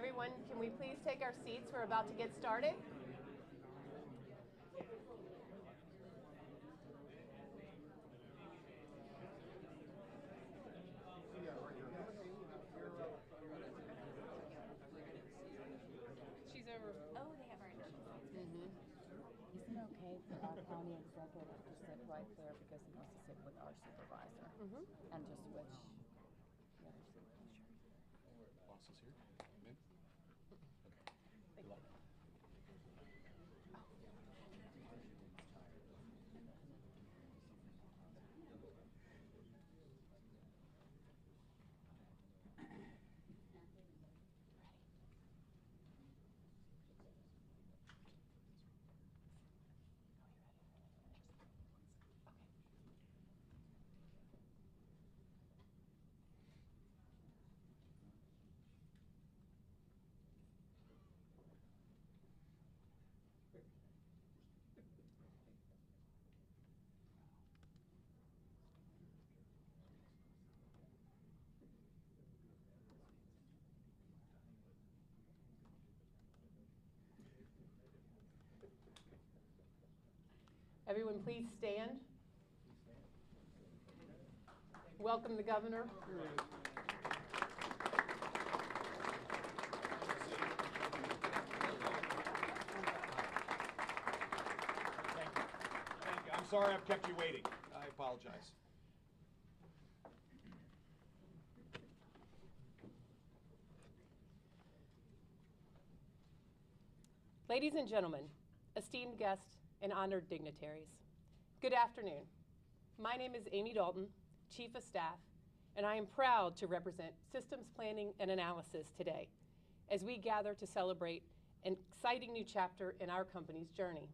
Everyone, can we please take our seats? We're about to get started. She's over. Oh, they have our initials. Is it okay for our county executive to sit right there because he wants to sit with our supervisor and just switch the other seat? Sure. Boss is here. Come in. Okay. Good luck. Everyone, please stand. Welcome the governor. Thank you. I'm sorry I've kept you waiting. I apologize. Ladies and gentlemen, esteemed guests, and honored dignitaries, good afternoon. My name is Amy Dalton, Chief of Staff, and I am proud to represent Systems Planning and Analysis today as we gather to celebrate an exciting new chapter in our company's journey.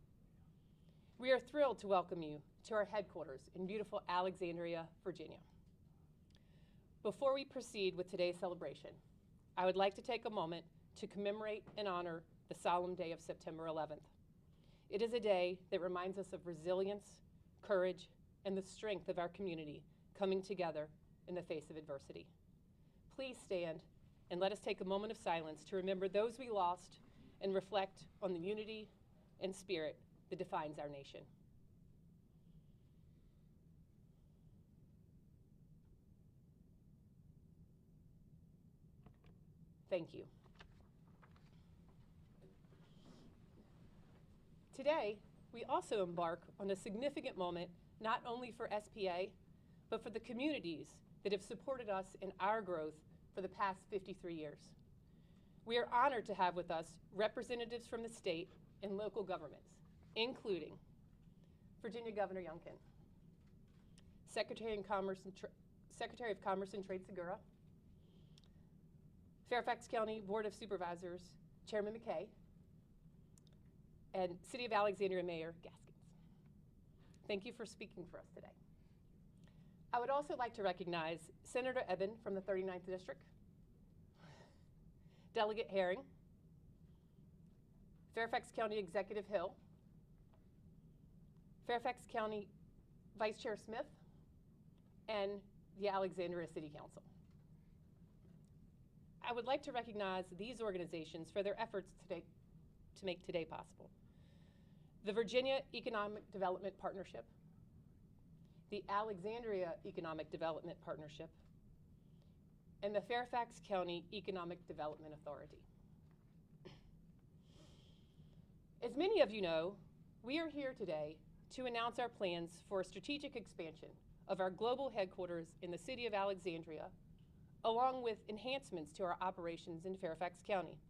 We are thrilled to welcome you to our headquarters in beautiful Alexandria, Virginia. Before we proceed with today's celebration, I would like to take a moment to commemorate and honor the solemn day of September 11th. It is a day that reminds us of resilience, courage, and the strength of our community coming together in the face of adversity. Please stand and let us take a moment of silence to remember those we lost and reflect on the unity and spirit that defines our nation. Thank you. Today, we also embark on a significant moment not only for SPA, but for the communities that have supported us in our growth for the past 53 years. We are honored to have with us representatives from the state and local governments, including Virginia Governor Youngkin, Secretary of Commerce and Trade Segura, Fairfax County Board of Supervisors Chairman McKay, and City of Alexandria Mayor Gaskins. Thank you for speaking for us today. I would also like to recognize Senator Eben from the 39th District, Delegate Herring, Fairfax County Executive Hill, Fairfax County Vice Chair Smith, and the Alexandria City Council. I would like to recognize these organizations for their efforts today to make today possible. The Virginia Economic Development Partnership, the Alexandria Economic Development Partnership, and the Fairfax County Economic Development Authority. As many of you know, we are here today to announce our plans for a strategic expansion of our global headquarters in the city of Alexandria, along with enhancements to our operations in Fairfax County.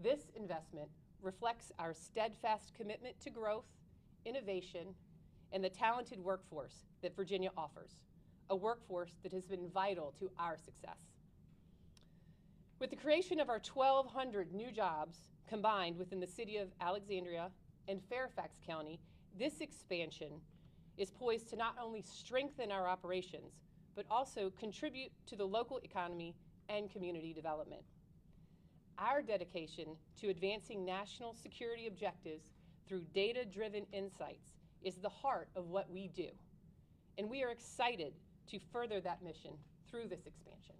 This investment reflects our steadfast commitment to growth, innovation, and the talented workforce that Virginia offers, a workforce that has been vital to our success. With the creation of our 1,200 new jobs combined within the city of Alexandria and Fairfax County, this expansion is poised to not only strengthen our operations, but also contribute to the local economy and community development. Our dedication to advancing national security objectives through data-driven insights is the heart of what we do, and we are excited to further that mission through this expansion.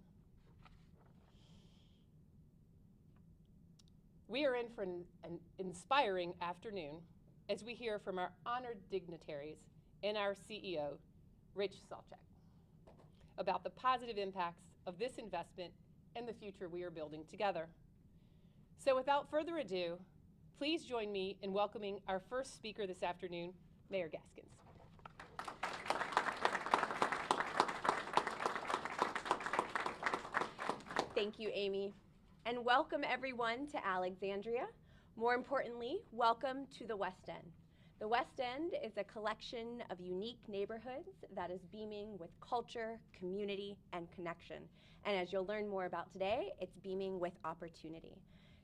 We are in for an inspiring afternoon as we hear from our honored dignitaries and our CEO, Rich Salchak, about the positive impacts of this investment and the future we are building together. So without further ado, please join me in welcoming our first speaker this afternoon, Mayor Gaskins. Thank you, Amy. And welcome everyone to Alexandria. More importantly, welcome to the West End. The West End is a collection of unique neighborhoods that is beaming with culture, community, and connection. And as you'll learn more about today, it's beaming with opportunity.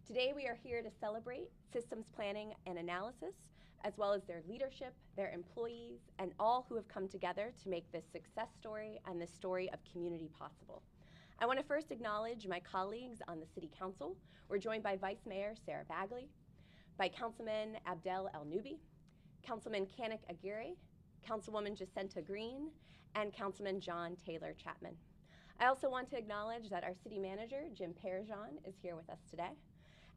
Today we are here to celebrate systems planning and analysis, as well as their leadership, their employees, and all who have come together to make this success story and the story of community possible. I want to first acknowledge my colleagues on the City Council. We're joined by Vice Mayor Sarah Bagley, by Councilman Abdel El-Nubi, Councilman Kanik Aguirre, Councilwoman Jacinta Green, and Councilman John Taylor Chapman. I also want to acknowledge that our City Manager, Jim Parajan, is here with us today.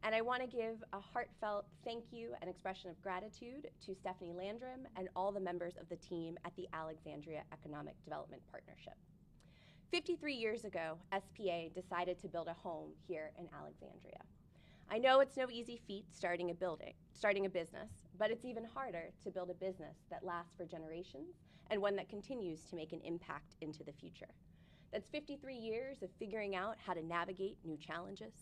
And I want to give a heartfelt thank you and expression of gratitude to Stephanie Landrum and all the members of the team at the Alexandria Economic Development Partnership. 53 years ago, SPA decided to build a home here in Alexandria. I know it's no easy feat starting a business, but it's even harder to build a business that lasts for generations and one that continues to make an impact into the future. That's 53 years of figuring out how to navigate new challenges.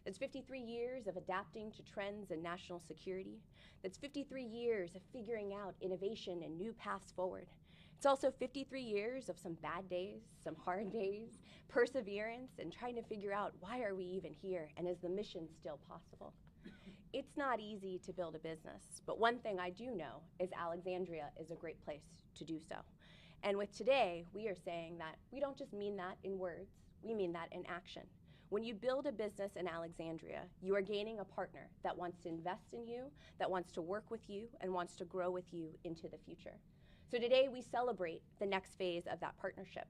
That's 53 years of adapting to trends in national security. That's 53 years of figuring out innovation and new paths forward. It's also 53 years of some bad days, some hard days, perseverance, and trying to figure out why are we even here and is the mission still possible? It's not easy to build a business, but one thing I do know is Alexandria is a great place to do so. And with today, we are saying that we don't just mean that in words, we mean that in action. When you build a business in Alexandria, you are gaining a partner that wants to invest in you, that wants to work with you, and wants to grow with you into the future. So today we celebrate the next phase of that partnership.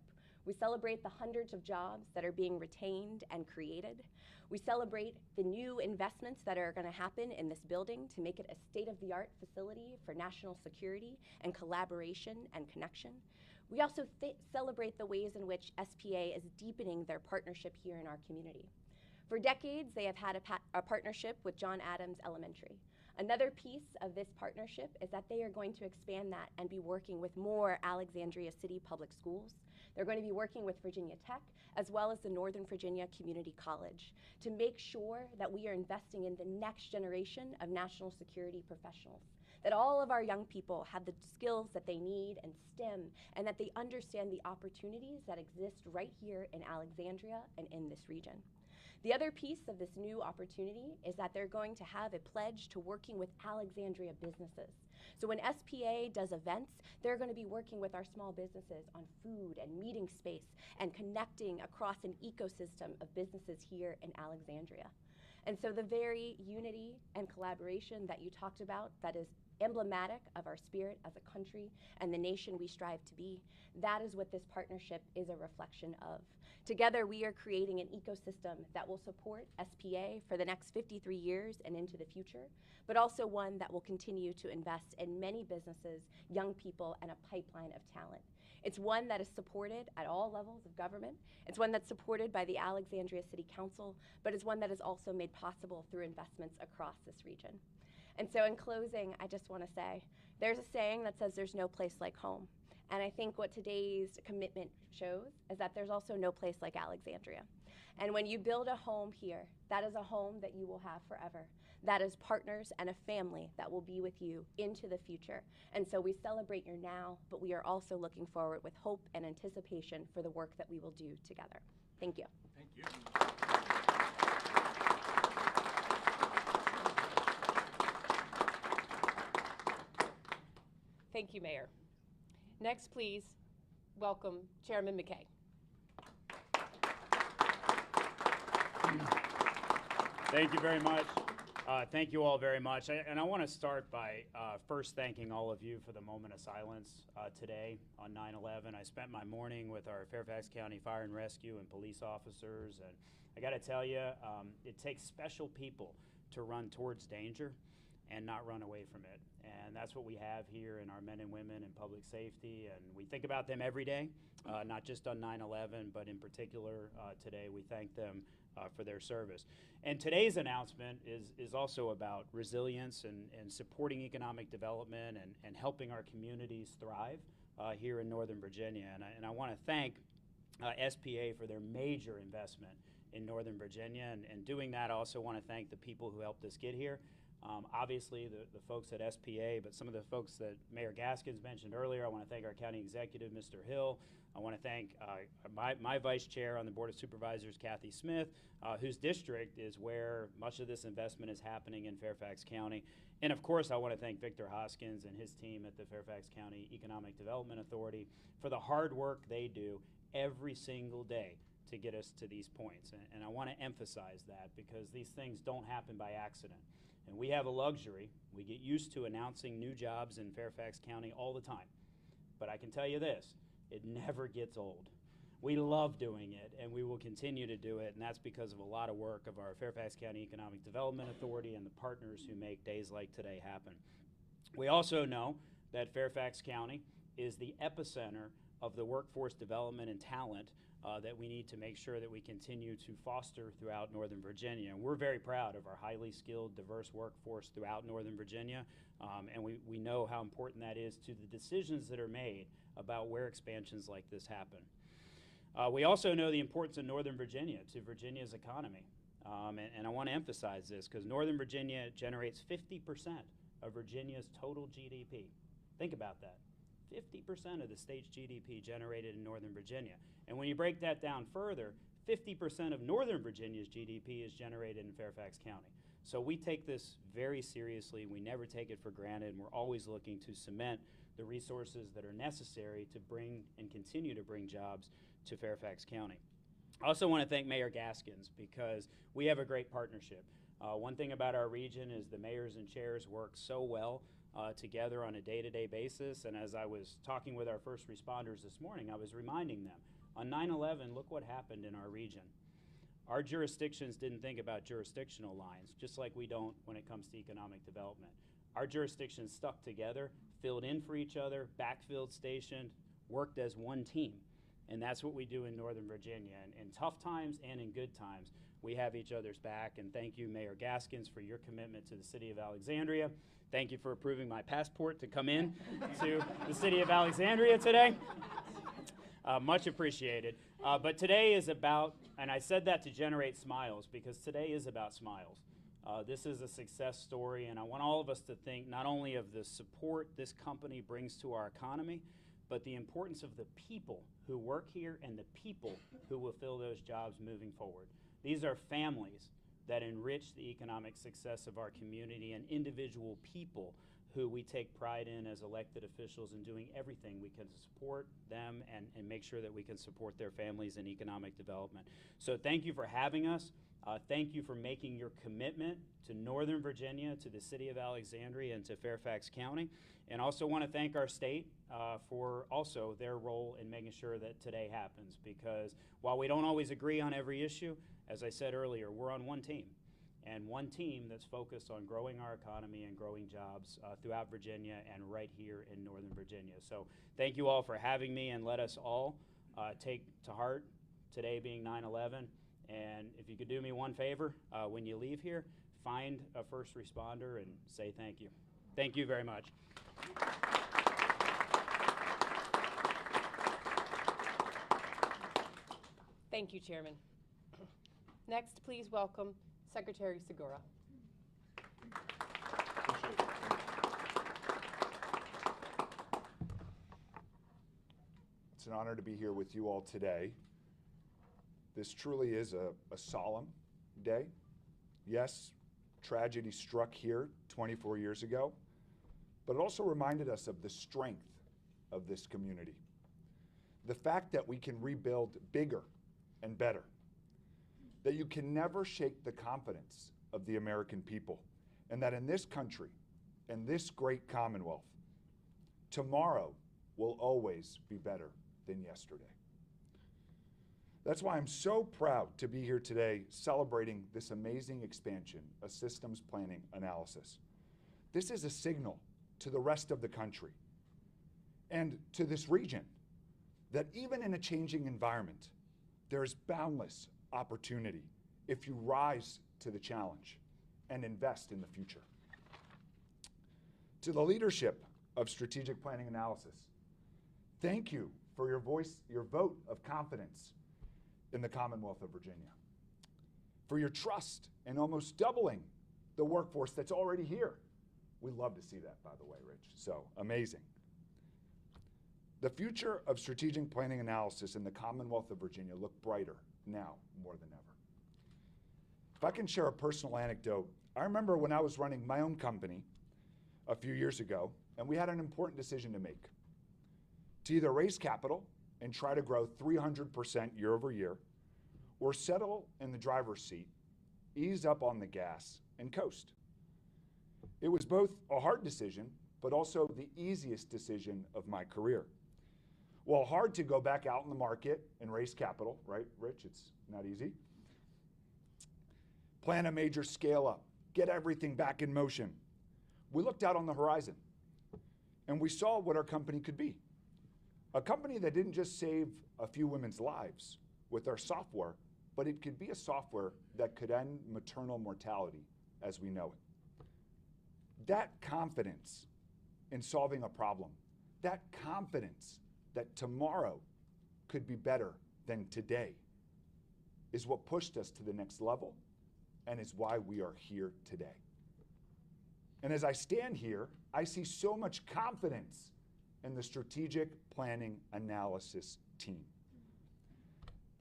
We celebrate the hundreds of jobs that are being retained and created. We celebrate the new investments that are going to happen in this building to make it a state-of-the-art facility for national security and collaboration and connection. We also celebrate the ways in which SPA is deepening their partnership here in our community. For decades, they have had a partnership with John Adams Elementary. Another piece of this partnership is that they are going to expand that and be working with more Alexandria City Public Schools. They're going to be working with Virginia Tech, as well as the Northern Virginia Community College, to make sure that we are investing in the next generation of national security professionals, that all of our young people have the skills that they need in STEM, and that they understand the opportunities that exist right here in Alexandria and in this region. The other piece of this new opportunity is that they're going to have a pledge to working with Alexandria businesses. So when SPA does events, they're going to be working with our small businesses on food and meeting space and connecting across an ecosystem of businesses here in Alexandria. And so the very unity and collaboration that you talked about that is emblematic of our spirit as a country and the nation we strive to be, that is what this partnership is a reflection of. Together, we are creating an ecosystem that will support SPA for the next 53 years and into the future, but also one that will continue to invest in many businesses, young people, and a pipeline of talent. It's one that is supported at all levels of government. It's one that's supported by the Alexandria City Council, but it's one that is also made possible through investments across this region. And so in closing, I just want to say, there's a saying that says there's no place like home. And I think what today's commitment shows is that there's also no place like Alexandria. And when you build a home here, that is a home that you will have forever. That is partners and a family that will be with you into the future. And so we celebrate your now, but we are also looking forward with hope and anticipation for the work that we will do together. Thank you. Thank you. Thank you, Mayor. Next, please welcome Chairman McKay. Thank you very much. Thank you all very much. And I want to start by first thanking all of you for the moment of silence today on 9/11. I spent my morning with our Fairfax County Fire and Rescue and police officers, and I got to tell you, it takes special people to run towards danger and not run away from it. And that's what we have here in our men and women in public safety. And we think about them every day, not just on 9/11, but in particular today. We thank them for their service. And today's announcement is also about resilience and supporting economic development and helping our communities thrive here in Northern Virginia. And I want to thank SPA for their major investment in Northern Virginia. And doing that, I also want to thank the people who helped us get here. Obviously, the folks at SPA, but some of the folks that Mayor Gaskins mentioned earlier. I want to thank our county executive, Mr. Hill. I want to thank my vice chair on the Board of Supervisors, Kathy Smith, whose district is where much of this investment is happening in Fairfax County. And of course, I want to thank Victor Hoskins and his team at the Fairfax County Economic Development Authority for the hard work they do every single day to get us to these points. And I want to emphasize that because these things don't happen by accident. And we have a luxury. We get used to announcing new jobs in Fairfax County all the time. But I can tell you this, it never gets old. We love doing it, and we will continue to do it, and that's because of a lot of work of our Fairfax County Economic Development Authority and the partners who make days like today happen. We also know that Fairfax County is the epicenter of the workforce development and talent that we need to make sure that we continue to foster throughout Northern Virginia. And we're very proud of our highly skilled, diverse workforce throughout Northern Virginia, and we know how important that is to the decisions that are made about where expansions like this happen. We also know the importance of Northern Virginia to Virginia's economy, and I want to emphasize this because Northern Virginia generates 50% of Virginia's total GDP. Think about that. 50% of the state's GDP generated in Northern Virginia. And when you break that down further, 50% of Northern Virginia's GDP is generated in Fairfax County. So we take this very seriously. We never take it for granted, and we're always looking to cement the resources that are necessary to bring and continue to bring jobs to Fairfax County. I also want to thank Mayor Gaskins because we have a great partnership. One thing about our region is the mayors and chairs work so well together on a day-to-day basis. And as I was talking with our first responders this morning, I was reminding them, on 9/11, look what happened in our region. Our jurisdictions didn't think about jurisdictional lines, just like we don't when it comes to economic development. Our jurisdictions stuck together, filled in for each other, backfilled, stationed, worked as one team. And that's what we do in Northern Virginia. And in tough times and in good times, we have each other's back. And thank you, Mayor Gaskins, for your commitment to the city of Alexandria. Thank you for approving my passport to come in to the city of Alexandria today. Much appreciated. But today is about, and I said that to generate smiles because today is about smiles. This is a success story, and I want all of us to think not only of the support this company brings to our economy, but the importance of the people who work here and the people who will fill those jobs moving forward. These are families that enrich the economic success of our community and individual people who we take pride in as elected officials in doing everything we can to support them and make sure that we can support their families in economic development. So thank you for having us. Thank you for making your commitment to Northern Virginia, to the city of Alexandria, and to Fairfax County. And also want to thank our state for also their role in making sure that today happens. Because while we don't always agree on every issue, as I said earlier, we're on one team. And one team that's focused on growing our economy and growing jobs throughout Virginia and right here in Northern Virginia. So thank you all for having me, and let us all take to heart today being 9/11. And if you could do me one favor, when you leave here, find a first responder and say thank you. Thank you very much. Thank you, Chairman. Next, please welcome Secretary Segura. Appreciate it. It's an honor to be here with you all today. This truly is a solemn day. Yes, tragedy struck here 24 years ago, but it also reminded us of the strength of this community. The fact that we can rebuild bigger and better. That you can never shake the confidence of the American people, and that in this country, in this great Commonwealth, tomorrow will always be better than yesterday. That's why I'm so proud to be here today celebrating this amazing expansion of systems planning analysis. This is a signal to the rest of the country and to this region that even in a changing environment, there's boundless opportunity if you rise to the challenge and invest in the future. To the leadership of strategic planning analysis, thank you for your vote of confidence in the Commonwealth of Virginia, for your trust in almost doubling the workforce that's already here. We love to see that, by the way, Rich, so amazing. The future of strategic planning analysis in the Commonwealth of Virginia look brighter now more than ever. If I can share a personal anecdote, I remember when I was running my own company a few years ago, and we had an important decision to make. To either raise capital and try to grow 300% year over year, or settle in the driver's seat, ease up on the gas, and coast. It was both a hard decision, but also the easiest decision of my career. While hard to go back out in the market and raise capital, right, Rich? It's not easy. Plan a major scale up, get everything back in motion. We looked out on the horizon, and we saw what our company could be. A company that didn't just save a few women's lives with our software, but it could be a software that could end maternal mortality as we know it. That confidence in solving a problem, that confidence that tomorrow could be better than today is what pushed us to the next level and is why we are here today. And as I stand here, I see so much confidence in the strategic planning analysis team.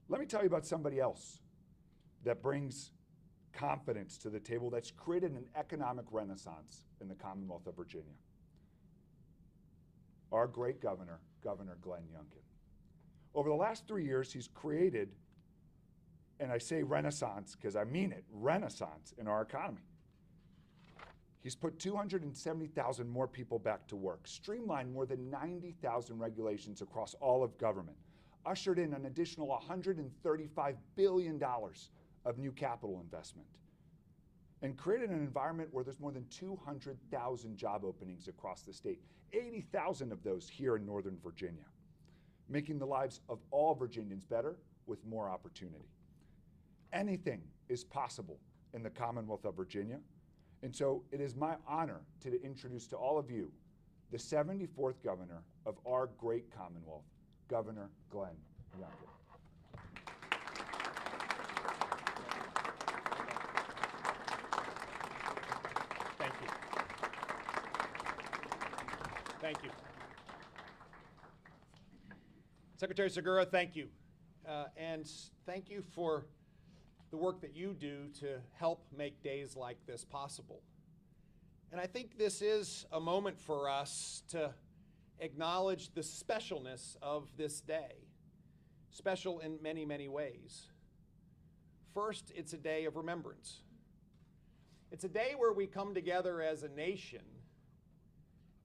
Let me tell you about somebody else that brings confidence to the table that's created an economic renaissance in the Commonwealth of Virginia. Our great governor, Governor Glenn Youngkin. Over the last 3 years, he's created, and I say renaissance because I mean it, renaissance in our economy. He's put 270,000 more people back to work, streamlined more than 90,000 regulations across all of government, ushered in an additional $135 billion of new capital investment, and created an environment where there's more than 200,000 job openings across the state, 80,000 of those here in Northern Virginia, making the lives of all Virginians better with more opportunity. Anything is possible in the Commonwealth of Virginia, and so it is my honor to introduce to all of you the 74th governor of our great Commonwealth, Governor Glenn Youngkin. Thank you. Thank you. Secretary Segura, thank you. And thank you for the work that you do to help make days like this possible. And I think this is a moment for us to acknowledge the specialness of this day, special in many, many ways. First, it's a day of remembrance. It's a day where we come together as a nation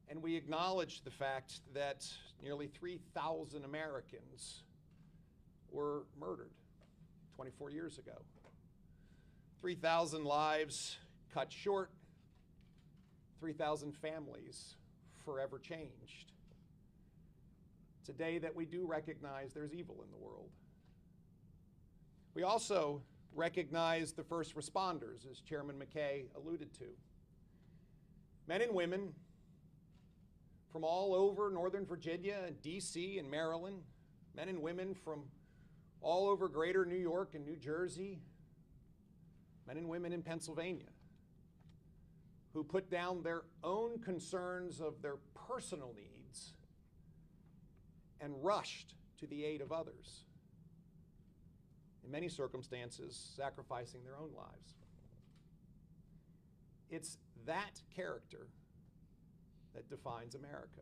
and we acknowledge the fact that nearly 3,000 Americans were murdered 24 years ago. 3,000 lives cut short, 3,000 families forever changed. It's a day that we do recognize there's evil in the world. We also recognize the first responders, as Chairman McKay alluded to. Men and women from all over Northern Virginia and DC and Maryland, men and women from all over greater New York and New Jersey, men and women in Pennsylvania, who put down their own concerns of their personal needs and rushed to the aid of others, in many circumstances sacrificing their own lives. It's that character that defines America.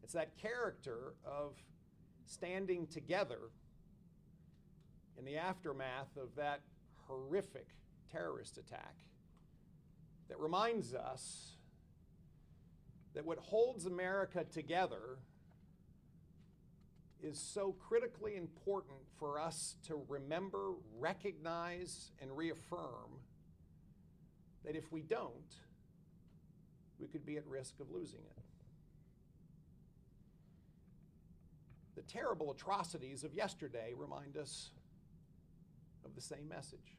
It's that character of standing together in the aftermath of that horrific terrorist attack that reminds us that what holds America together is so critically important for us to remember, recognize, and reaffirm that if we don't, we could be at risk of losing it. The terrible atrocities of yesterday remind us of the same message.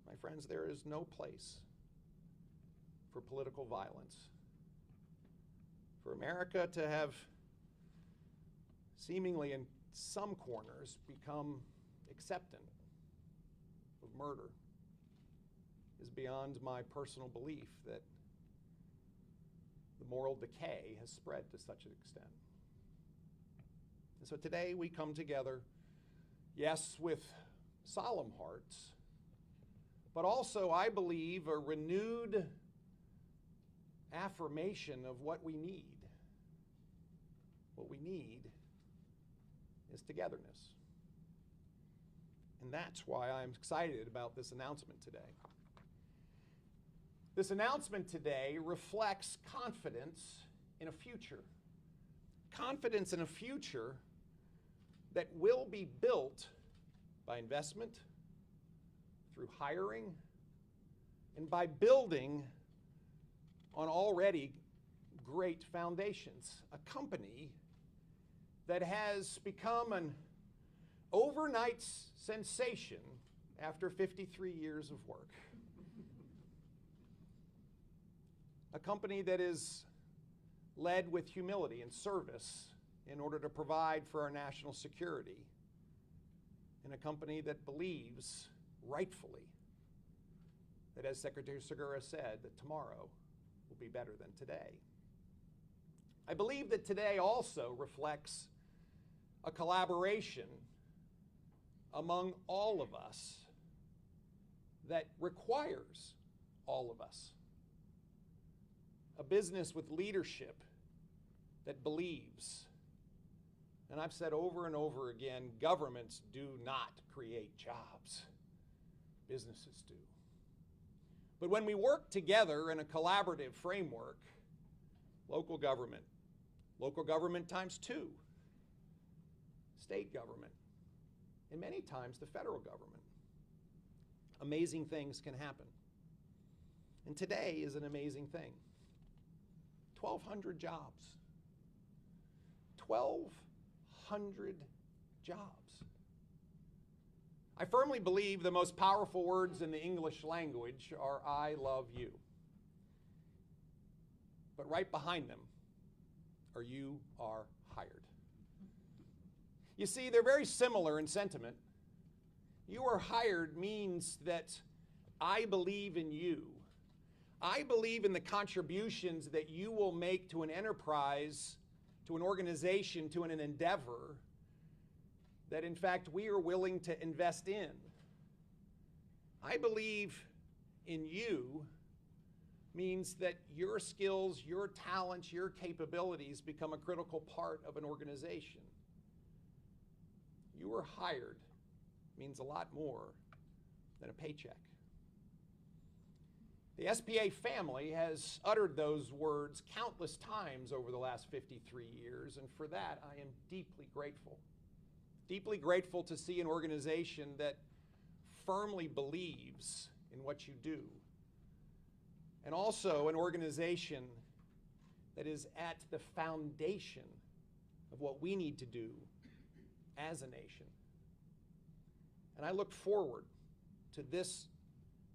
My friends, there is no place for political violence. For America to have seemingly in some corners become acceptant of murder is beyond my personal belief that the moral decay has spread to such an extent. And so today we come together, yes, with solemn hearts, but also, I believe, a renewed affirmation of what we need. What we need is togetherness. And that's why I'm excited about this announcement today. This announcement today reflects confidence in a future. Confidence in a future that will be built by investment, through hiring, and by building on already great foundations. A company that has become an overnight sensation after 53 years of work. A company that is led with humility and service in order to provide for our national security. And a company that believes, rightfully, that as Secretary Segura said, that tomorrow will be better than today. I believe that today also reflects a collaboration among all of us that requires all of us. A business with leadership that believes, and I've said over and over again, governments do not create jobs. Businesses do. But when we work together in a collaborative framework, local government times two, state government, and many times the federal government, amazing things can happen. And today is an amazing thing. 1,200 jobs. 1,200 jobs. I firmly believe the most powerful words in the English language are "I love you." But right behind them are "you are hired." You see, they're very similar in sentiment. "You are hired" means that I believe in you. I believe in the contributions that you will make to an enterprise, to an organization, to an endeavor that in fact we are willing to invest in. I believe in you means that your skills, your talents, your capabilities become a critical part of an organization. You were hired means a lot more than a paycheck. The SPA family has uttered those words countless times over the last 53 years, and for that I am deeply grateful. Deeply grateful to see an organization that firmly believes in what you do, and also an organization that is at the foundation of what we need to do as a nation. And I look forward to this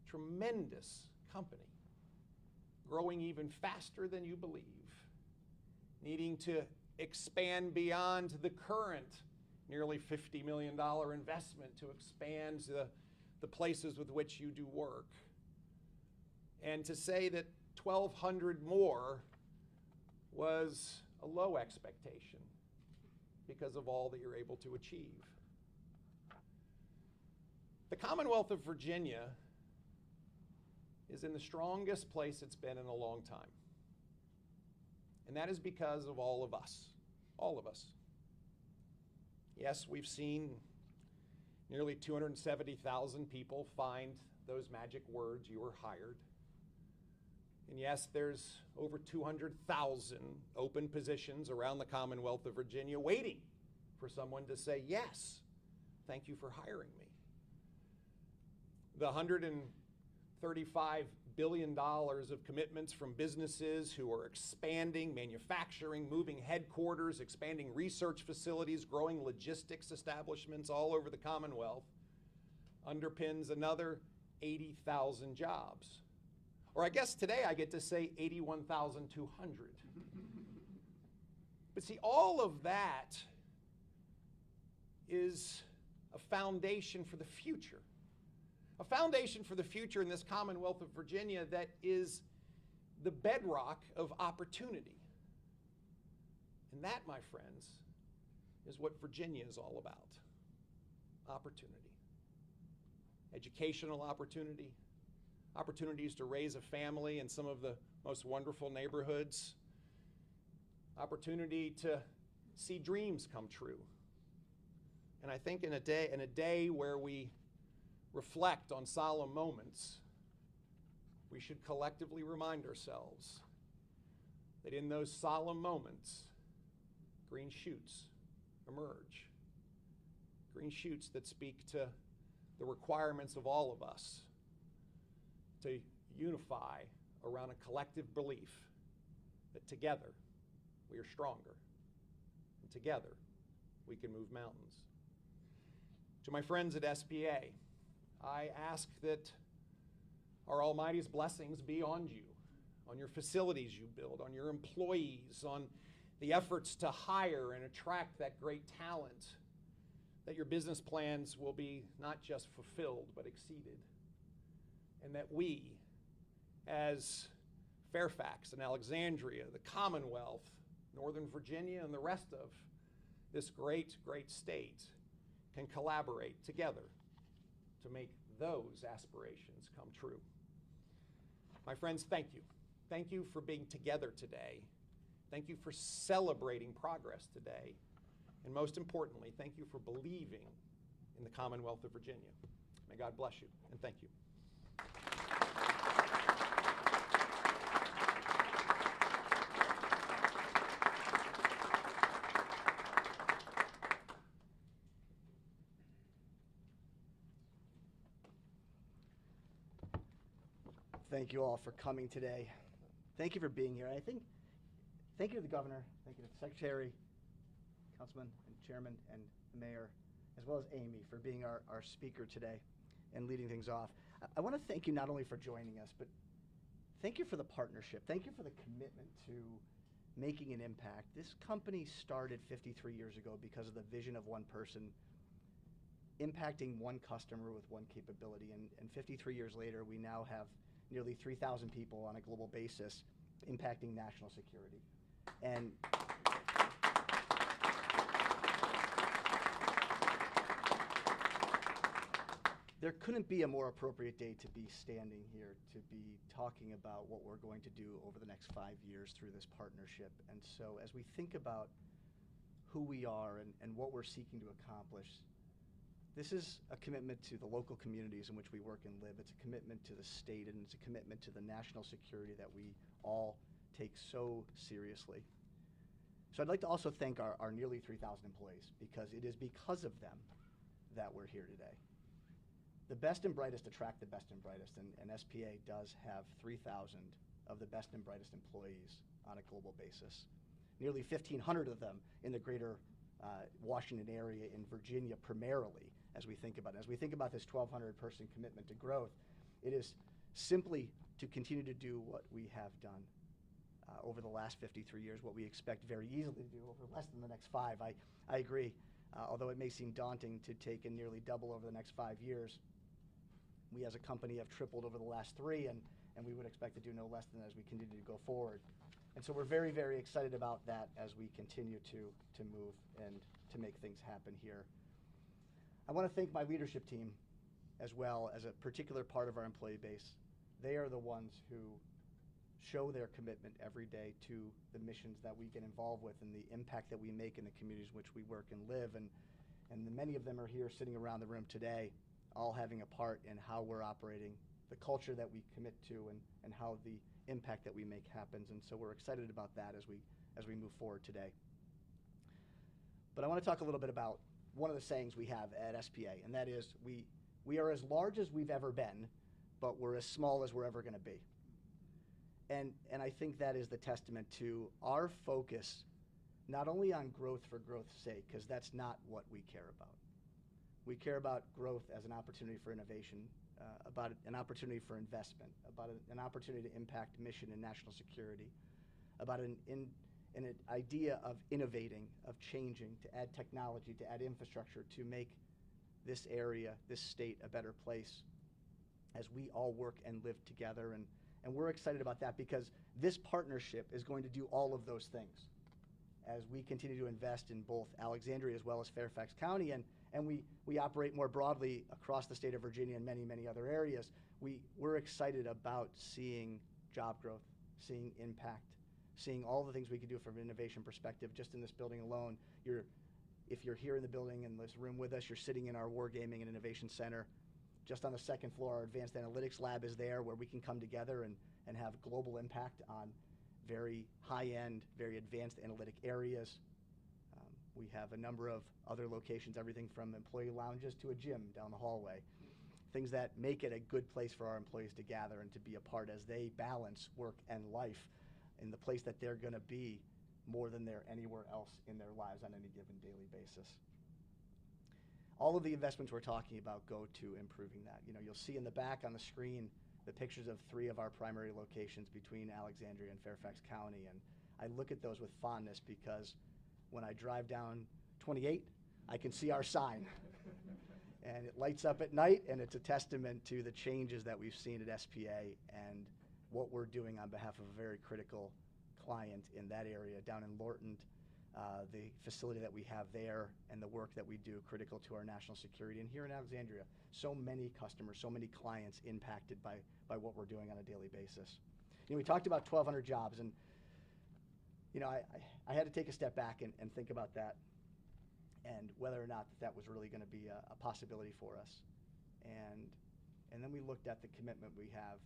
tremendous company growing even faster than you believe, needing to expand beyond the current nearly $50 million investment to expand the places with which you do work. And to say that 1,200 more was a low expectation because of all that you're able to achieve. The Commonwealth of Virginia is in the strongest place it's been in a long time. And that is because of all of us, all of us. Yes, we've seen nearly 270,000 people find those magic words, "you were hired." And yes, there's over 200,000 open positions around the Commonwealth of Virginia waiting for someone to say, yes, thank you for hiring me. The $135 billion of commitments from businesses who are expanding manufacturing, moving headquarters, expanding research facilities, growing logistics establishments all over the Commonwealth underpins another 80,000 jobs. Or I guess today I get to say 81,200. But see, all of that is a foundation for the future. A foundation for the future in this Commonwealth of Virginia that is the bedrock of opportunity. And that, my friends, is what Virginia is all about. Opportunity. Educational opportunity, opportunities to raise a family in some of the most wonderful neighborhoods, opportunity to see dreams come true. And I think in a day where we reflect on solemn moments, we should collectively remind ourselves that in those solemn moments, green shoots emerge. Green shoots that speak to the requirements of all of us to unify around a collective belief that together we are stronger, and together we can move mountains. To my friends at SPA, I ask that our Almighty's blessings be on you, on your facilities you build, on your employees, on the efforts to hire and attract that great talent, that your business plans will be not just fulfilled, but exceeded. And that we, as Fairfax and Alexandria, the Commonwealth, Northern Virginia, and the rest of this great, great state, can collaborate together to make those aspirations come true. My friends, thank you. Thank you for being together today. Thank you for celebrating progress today. And most importantly, thank you for believing in the Commonwealth of Virginia. May God bless you, and thank you. Thank you all for coming today. Thank you for being here. Thank you to the governor, thank you to the secretary, councilman and chairman and the mayor, as well as Amy for being our speaker today and leading things off. I want to thank you not only for joining us, but thank you for the partnership. Thank you for the commitment to making an impact. This company started 53 years ago because of the vision of one person impacting one customer with one capability. And 53 years later, we now have nearly 3,000 people on a global basis impacting national security. And there couldn't be a more appropriate day to be standing here, to be talking about what we're going to do over the next 5 years through this partnership. And so as we think about who we are and what we're seeking to accomplish, this is a commitment to the local communities in which we work and live. It's a commitment to the state, and it's a commitment to the national security that we all take so seriously. So I'd like to also thank our nearly 3,000 employees, because it is because of them that we're here today. The best and brightest attract the best and brightest, and SPA does have 3,000 of the best and brightest employees on a global basis. Nearly 1,500 of them in the greater Washington area, in Virginia primarily, as we think about it. As we think about this 1,200 person commitment to growth, it is simply to continue to do what we have done over the last 53 years, what we expect very easily to do over less than the next 5. I agree, although it may seem daunting to take and nearly double over the next 5 years. We as a company have tripled over the last 3, and we would expect to do no less than as we continue to go forward. And so we're very, very excited about that as we continue to move and to make things happen here. I want to thank my leadership team as well as a particular part of our employee base. They are the ones who show their commitment every day to the missions that we get involved with and the impact that we make in the communities in which we work and live. And many of them are here sitting around the room today, all having a part in how we're operating, the culture that we commit to, and how the impact that we make happens. And so we're excited about that as we move forward today. But I want to talk a little bit about one of the sayings we have at SPA, and that is we are as large as we've ever been, but we're as small as we're ever going to be. And I think that is the testament to our focus, not only on growth for growth's sake, because that's not what we care about. We care about growth as an opportunity for innovation, about an opportunity for investment, about an opportunity to impact mission and national security, about an idea of innovating, of changing, to add technology, to add infrastructure, to make this area, this state, a better place as we all work and live together. And we're excited about that because this partnership is going to do all of those things as we continue to invest in both Alexandria as well as Fairfax County, and we operate more broadly across the state of Virginia and many, many other areas. We're excited about seeing job growth, seeing impact, seeing all the things we can do from an innovation perspective just in this building alone. If you're here in the building in this room with us, you're sitting in our Wargaming and Innovation Center. Just on the second floor, our Advanced Analytics Lab is there where we can come together and have global impact on very high-end, very advanced analytic areas. We have a number of other locations, everything from employee lounges to a gym down the hallway. Things that make it a good place for our employees to gather and to be a part as they balance work and life in the place that they're going to be more than they're anywhere else in their lives on any given daily basis. All of the investments we're talking about go to improving that. You know, you'll see in the back on the screen the pictures of 3 of our primary locations between Alexandria and Fairfax County, and I look at those with fondness because when I drive down 28, I can see our sign. And it lights up at night, and it's a testament to the changes that we've seen at SPA and what we're doing on behalf of a very critical client in that area down in Lorton, the facility that we have there and the work that we do critical to our national security. And here in Alexandria, so many customers, so many clients impacted by what we're doing on a daily basis. You know, we talked about 1,200 jobs, and you know, I had to take a step back and think about that and whether or not that was really going to be a possibility for us. And then we looked at the commitment we have,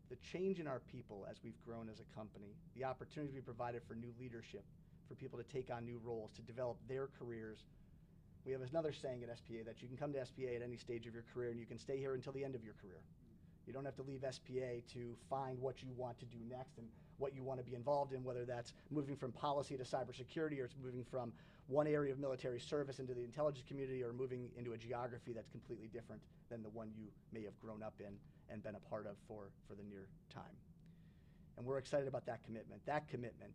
the change in our people as we've grown as a company, the opportunities we provided for new leadership, for people to take on new roles, to develop their careers. We have another saying at SPA that you can come to SPA at any stage of your career and you can stay here until the end of your career. You don't have to leave SPA to find what you want to do next and what you want to be involved in, whether that's moving from policy to cybersecurity or it's moving from one area of military service into the intelligence community or moving into a geography that's completely different than the one you may have grown up in and been a part of for the near time. And we're excited about that commitment. That commitment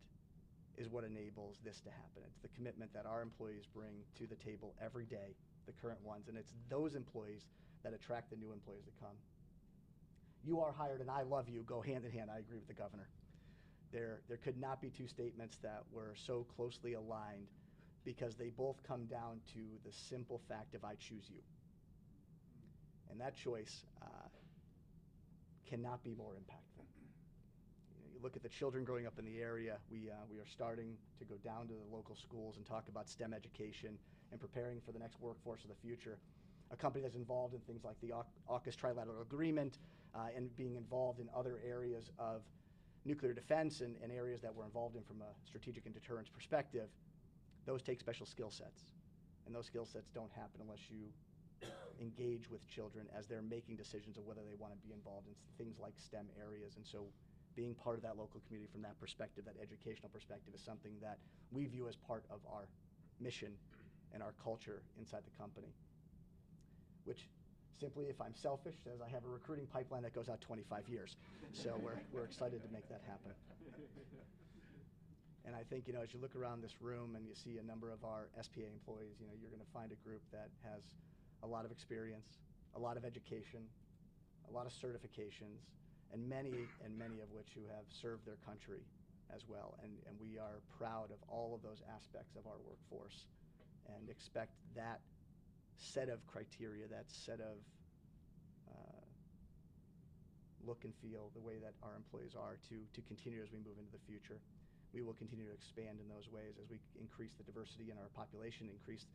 is what enables this to happen. It's the commitment that our employees bring to the table every day, the current ones, and it's those employees that attract the new employees that come. You are hired and I love you go hand in hand. I agree with the governor. There could not be 2 statements that were so closely aligned because they both come down to the simple fact of I choose you. And that choice cannot be more impactful. You know, you look at the children growing up in the area, we are starting to go down to the local schools and talk about STEM education and preparing for the next workforce of the future. A company that's involved in things like the AUKUS Trilateral Agreement and being involved in other areas of nuclear defense and areas that we're involved in from a strategic and deterrence perspective, those take special skill sets. And those skill sets don't happen unless you engage with children as they're making decisions of whether they want to be involved in things like STEM areas. And so being part of that local community from that perspective, that educational perspective, is something that we view as part of our mission and our culture inside the company. Which simply, if I'm selfish, says I have a recruiting pipeline that goes out 25 years. So we're excited to make that happen. And I think, you know, as you look around this room and you see a number of our SPA employees, you know, you're going to find a group that has a lot of experience, a lot of education, a lot of certifications, and many of which who have served their country as well. And we are proud of all of those aspects of our workforce and expect that set of criteria, that set of look and feel, the way that our employees are, to continue as we move into the future. We will continue to expand in those ways as we increase the diversity in our population, increase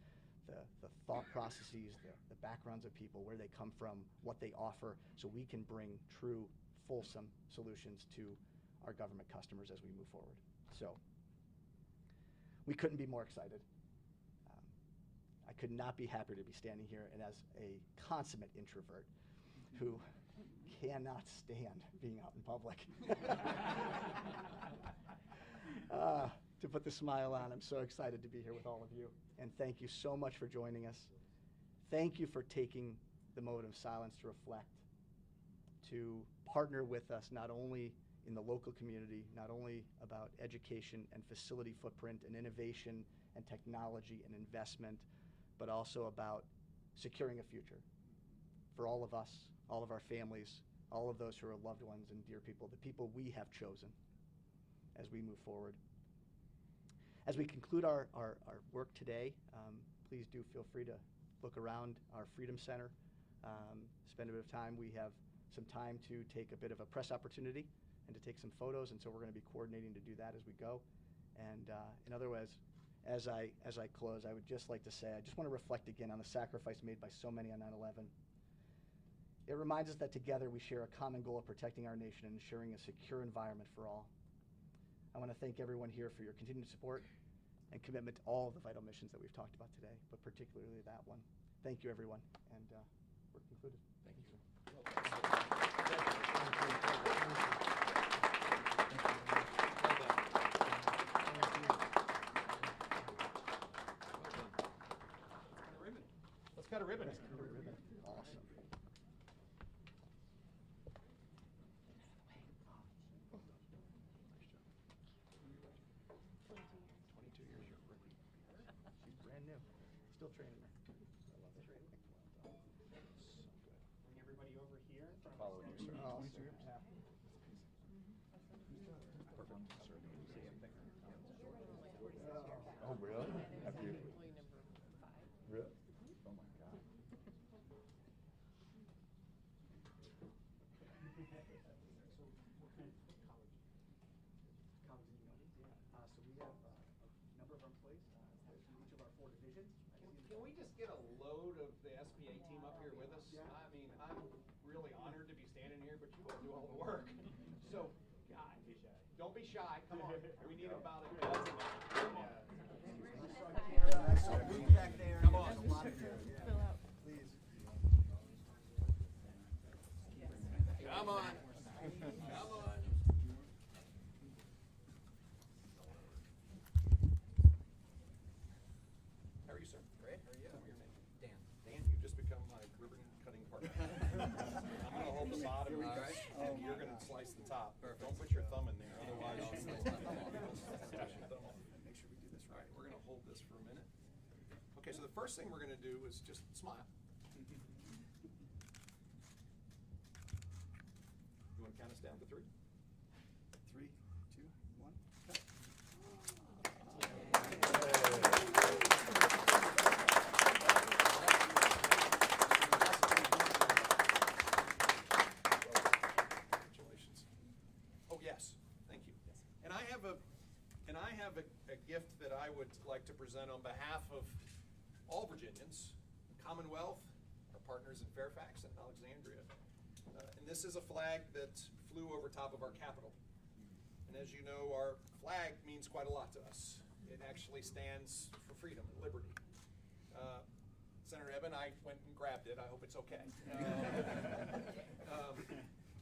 the thought processes, the backgrounds of people, where they come from, what they offer, so we can bring true fulsome solutions to our government customers as we move forward. So we couldn't be more excited. I could not be happier to be standing here, and as a consummate introvert who cannot stand being out in public. To put the smile on, I'm so excited to be here with all of you, and thank you so much for joining us. Thank you for taking the moment of silence to reflect, to partner with us not only in the local community, not only about education and facility footprint and innovation and technology and investment, but also about securing a future for all of us, all of our families, all of those who are loved ones and dear people, the people we have chosen as we move forward. As we conclude our work today, please do feel free to look around our Freedom Center, spend a bit of time. We have some time to take a bit of a press opportunity and to take some photos, and so we're going to be coordinating to do that as we go. And in other words, as I close, I would just like to say, I just want to reflect again on the sacrifice made by so many on 9/11. It reminds us that together we share a common goal of protecting our nation and ensuring a secure environment for all. I want to thank everyone here for your continued support and commitment to all of the vital missions that we've talked about today, but particularly that one. Thank you, everyone, and we're concluded. Thank you. Let's cut a ribbon. Awesome. She's brand new. Still training her. Bring everybody over here. Follow you, sir. Oh, 22 years. yeah. Oh, really? After you? Really? Oh, my God. So we have a number of our employees from each of our 4 divisions. Can we just get a load of the SPA team up here with us? Yeah. I mean, I'm really honored to be standing here, but you all do all the work. So, God, don't be shy. Come on. We need about a dozen. Back there. Come on. Please. Come on. Come on. How are you, sir? Great. How are you? Tell me your name. Dan. Dan, you've just become my ribbon cutting partner. I'm going to hold the bottom, and you're going to slice the top. Don't put your thumb in there, otherwise you will slice your thumb off. Make sure we do this right. We're going to hold this for a minute. Okay, so the first thing we're going to do is just smile. You want to count us down to 3? 3, 2, 1. Congratulations. Oh, yes. Thank you. And I have a gift that I would like to present on behalf of all Virginians, Commonwealth, our partners in Fairfax and Alexandria. And this is a flag that flew over top of our Capitol. And as you know, our flag means quite a lot to us. It actually stands for freedom and liberty. Senator Eben, I went and grabbed it. I hope it's okay.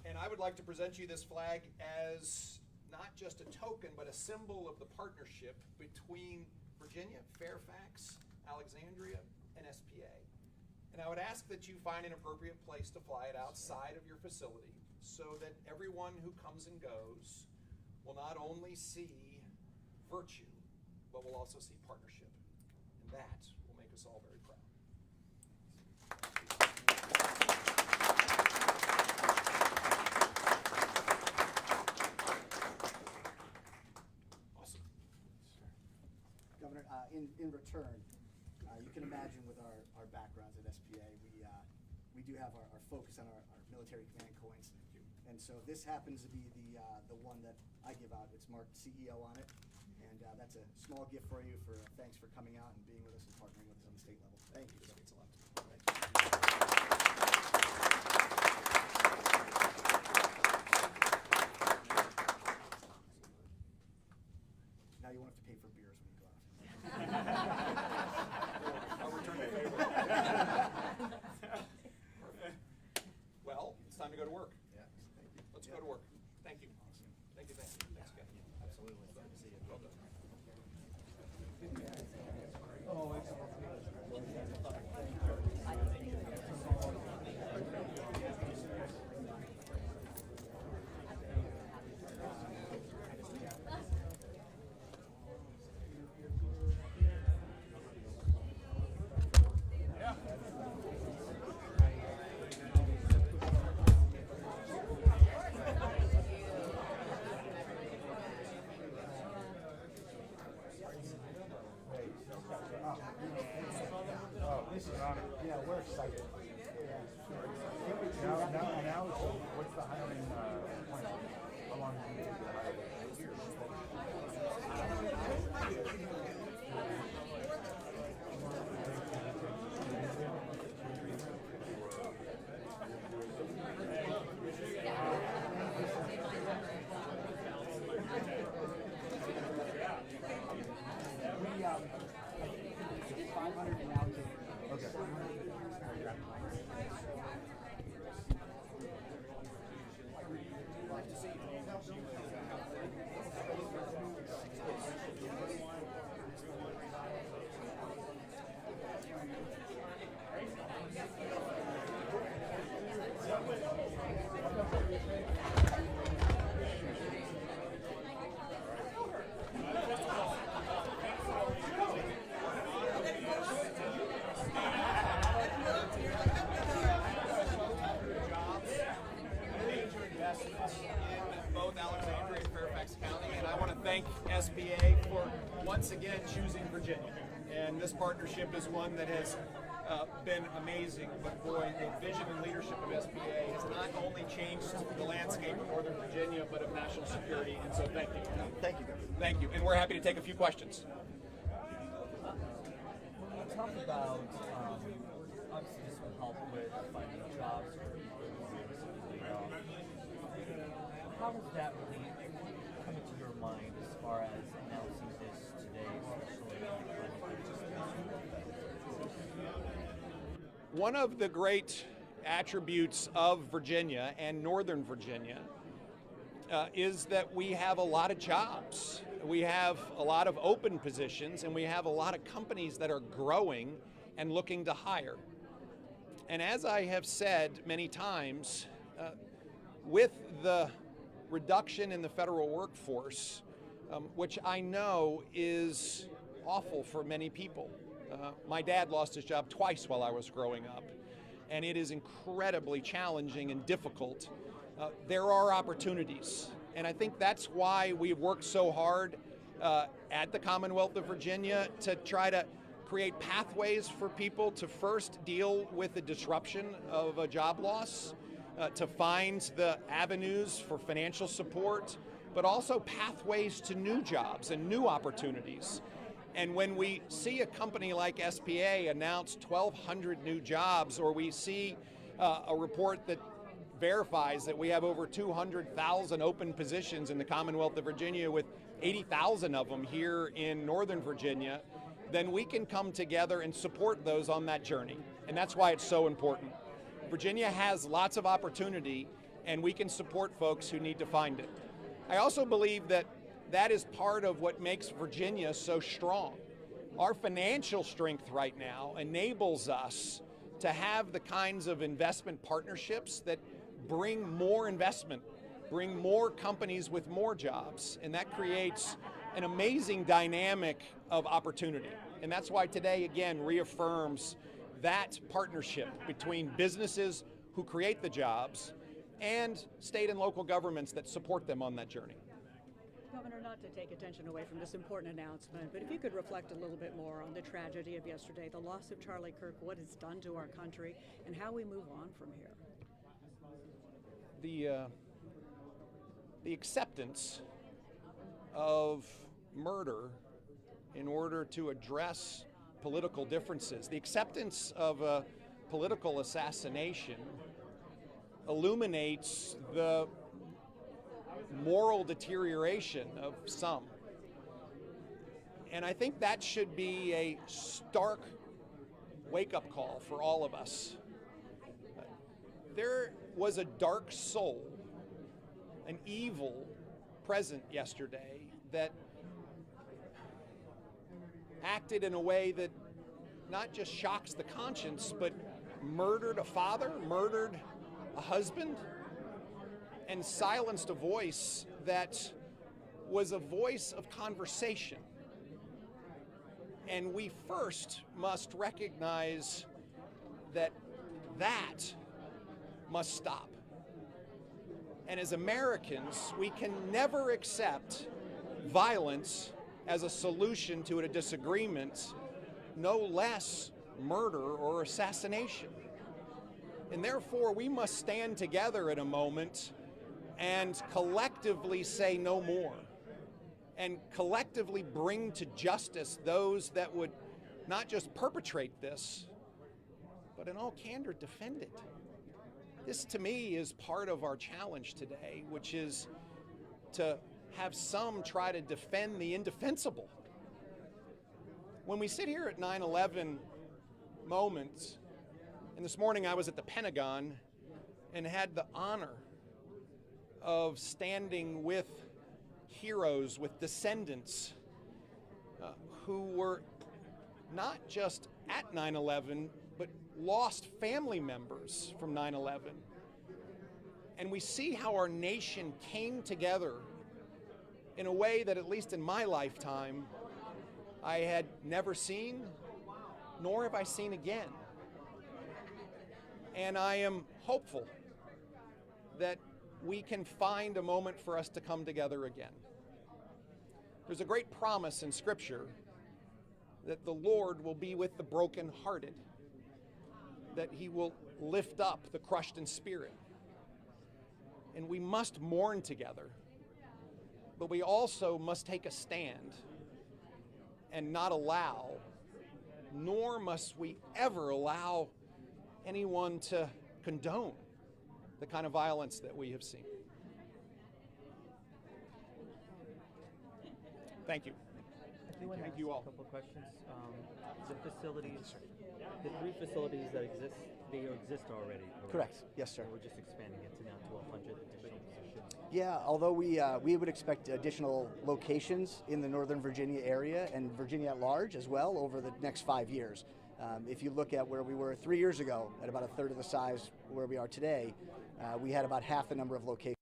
And I would like to present you this flag as not just a token, but a symbol of the partnership between Virginia, Fairfax, Alexandria, and SPA. And I would ask that you find an appropriate place to fly it outside of your facility so that everyone who comes and goes will not only see virtue, but will also see partnership. And that will make us all very proud. Awesome. Governor, in return, you can imagine with our backgrounds at SPA, we do have our focus on our military command coins. And so this happens to be the one that I give out. It's marked CEO on it. And that's a small gift for you for thanks for coming out and being with us and partnering with us on the state level. Thank you. This means a lot to me. Thank you. Oh, this is an honor. Yeah, we're excited. Now, what's the hiring plan? How long do you think the It's 500 and now it's Okay. Major investments in both Alexandria and Fairfax County, and I want to thank SBA for once again choosing Virginia. And this partnership is one that has been amazing, but boy, the vision and leadership of SBA has not only changed the landscape of Northern Virginia, but of national security, and so thank you. Thank you, Governor. Thank you, and we're happy to take a few questions. When you talk about, obviously this will help with finding jobs for people who are recently laid off, how does that really come into your mind as far as announcing this today, especially in the climate situation? One of the great attributes of Virginia and Northern Virginia is that we have a lot of jobs. We have a lot of open positions, and we have a lot of companies that are growing and looking to hire. And as I have said many times, with the reduction in the federal workforce, which I know is awful for many people. My dad lost his job twice while I was growing up, and it is incredibly challenging and difficult. There are opportunities, and I think that's why we've worked so hard at the Commonwealth of Virginia to try to create pathways for people to first deal with the disruption of a job loss, to find the avenues for financial support, but also pathways to new jobs and new opportunities. And when we see a company like SPA announce 1,200 new jobs, or we see a report that verifies that we have over 200,000 open positions in the Commonwealth of Virginia, with 80,000 of them here in Northern Virginia, then we can come together and support those on that journey. And that's why it's so important. Virginia has lots of opportunity, and we can support folks who need to find it. I also believe that that is part of what makes Virginia so strong. Our financial strength right now enables us to have the kinds of investment partnerships that bring more investment, bring more companies with more jobs, and that creates an amazing dynamic of opportunity. And that's why today, again, reaffirms that partnership between businesses who create the jobs and state and local governments that support them on that journey. Governor, not to take attention away from this important announcement, but if you could reflect a little bit more on the tragedy of yesterday, the loss of Charlie Kirk, what it's done to our country, and how we move on from here. The acceptance of murder in order to address political differences, the acceptance of a political assassination illuminates the moral deterioration of some. And I think that should be a stark wake-up call for all of us. There was a dark soul, an evil present yesterday that acted in a way that not just shocks the conscience, but murdered a father, murdered a husband, and silenced a voice that was a voice of conversation. And we first must recognize that that must stop. And as Americans, we can never accept violence as a solution to a disagreement, no less murder or assassination. And therefore, we must stand together in a moment and collectively say no more, and collectively bring to justice those that would not just perpetrate this, but in all candor defend it. This, to me, is part of our challenge today, which is to have some try to defend the indefensible. When we sit here at 9/11 moments, and this morning I was at the Pentagon and had the honor of standing with heroes, with descendants who were not just at 9/11, but lost family members from 9/11. And we see how our nation came together in a way that, at least in my lifetime, I had never seen, nor have I seen again. And I am hopeful that we can find a moment for us to come together again. There's a great promise in Scripture that the Lord will be with the brokenhearted, that He will lift up the crushed in spirit. And we must mourn together, but we also must take a stand and not allow, nor must we ever allow anyone to condone the kind of violence that we have seen. Thank you. Thank you all. A couple of questions. The facilities, the 3 facilities that exist, they exist already. Correct. Yes, sir. So we're just expanding it to now 1,200 additional positions. Yeah, although we would expect additional locations in the Northern Virginia area and Virginia at large as well over the next 5 years. If you look at where we were 3 years ago, at about a third of the size where we are today, we had about half the number of locations.